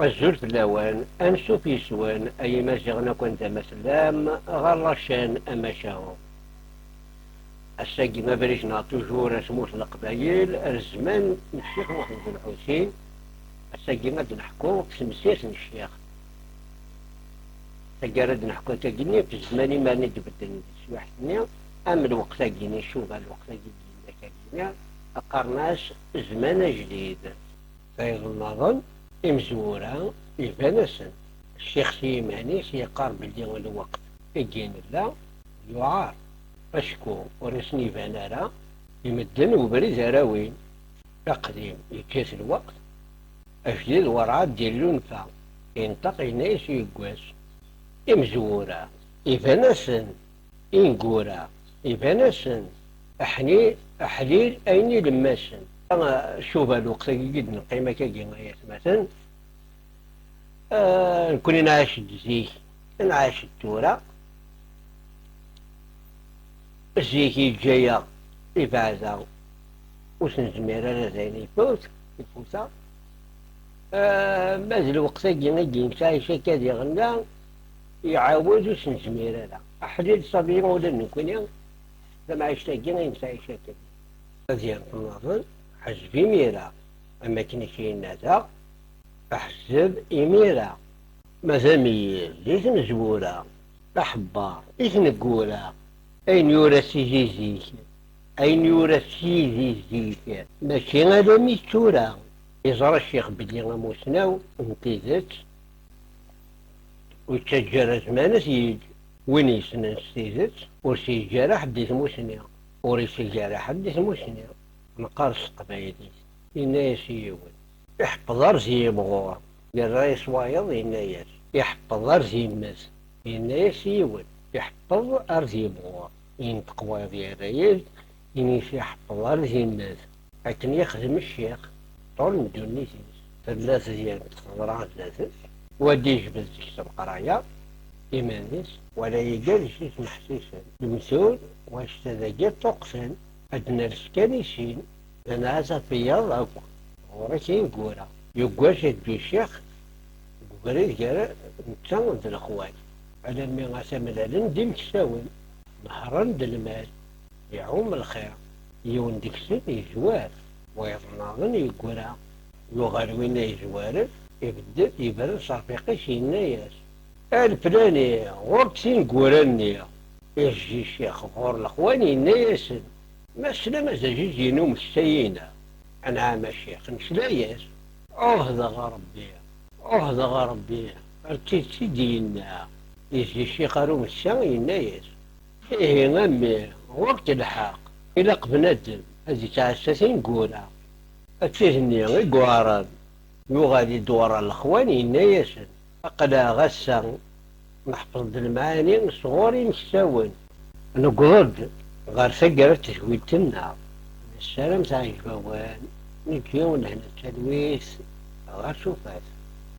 الزول في اللوان أنسو في سوان أي مازيغنا كنت مسلام غرشان أماشاو الساقي ما بريشنا توجور اسموس القبايل الزمان الشيخ محمد الحسين الساقي ما نحكو في سمسيس الشيخ تقارد نحكو تاقيني في الزمان ما ندبدل سواحتني أم الوقت تاقيني شوف الوقت تاقيني أقرناش زمان جديد فيظن إمزورة يبانسن الشيخ سيماني سيقارب لي الوقت يجين لا يعار أشكو ورسني فانارا يمدن وبريز راوين أقديم يكيس الوقت أجديد ورعاد ديالو نفا ينتقي ناس يقواس إمزورة يبانسن إنقورة يبانسن أحليل أيني لماسن أنا شوف الوقت جدا قيمة كيما مثلا نكون نعيش الزيك نعيش التورة الزيك جاية إبعادة وسنزمير أنا زين يفوتا مازال الوقت جي نسايشة كادي غنى يعاود وسنزمير أنا أحليل صبير ولا نكون لما عشت جي نسايشة كادي مزيان في النظر حزبي ميرا أما كنشي ناتا أحزب إميرا مزامير ليس مزبورة أحبار ليس نقولة أين يورثي زيزيك أين يورثي زيزيك ماشي هذا ميتورا يزرى الشيخ بلي غموسناو انتيزت ويتشجر زمان سيج وين يسنن ستيزت ورسيجارة حديث موسنيا ورسيجارة حديث موسنيا نقارس قبايلي الناس يوين يحفظ رزي بغور الرئيس وايض الناس يحفظ رزي مس الناس يوين يحفظ رزي بغور ينتقوى ذي الرئيس ينيس يحفظ رزي الناس لكن يخدم الشيخ طول مدوني ثلاثة ديال الخضراء ثلاثة ودي يجبد كتاب قراية إيمانيس ولا يقال شي يسمح سيسان المسؤول واش تذاكر طقسن أدنى السكانيسين أنا عزا فيا ضاك وركين قورا يقواش يدي الشيخ قريت قرا نتساوند الأخوات على مي غاسا ملالن ديم تساون نهران المال يعوم الخير يون ديكسن يجوار ويضناغن يقورا يغالوين يجوار يبدأ يبرر صافيقيش الناس الفلاني غوركسين قوراني يجي الشيخ غور الأخوان الناس ما سلام زجاج ينوم السينة أنا عام الشيخ نسلاياس أهذا غربي أهذا غربي أرتيت سيدينا يجي الشيخ روم الساين الناس إيه غمي وقت الحق إلا قبنادم هذه تاع الساسين قورا أتفهني غيقوارا يغادي دور الأخوان الناس أقلا غسا نحفظ المعاني صغوري نساون نقعد غير سجرت تشويتنا السلام تاع الجوان نجيو هنا التلويث غير شوفات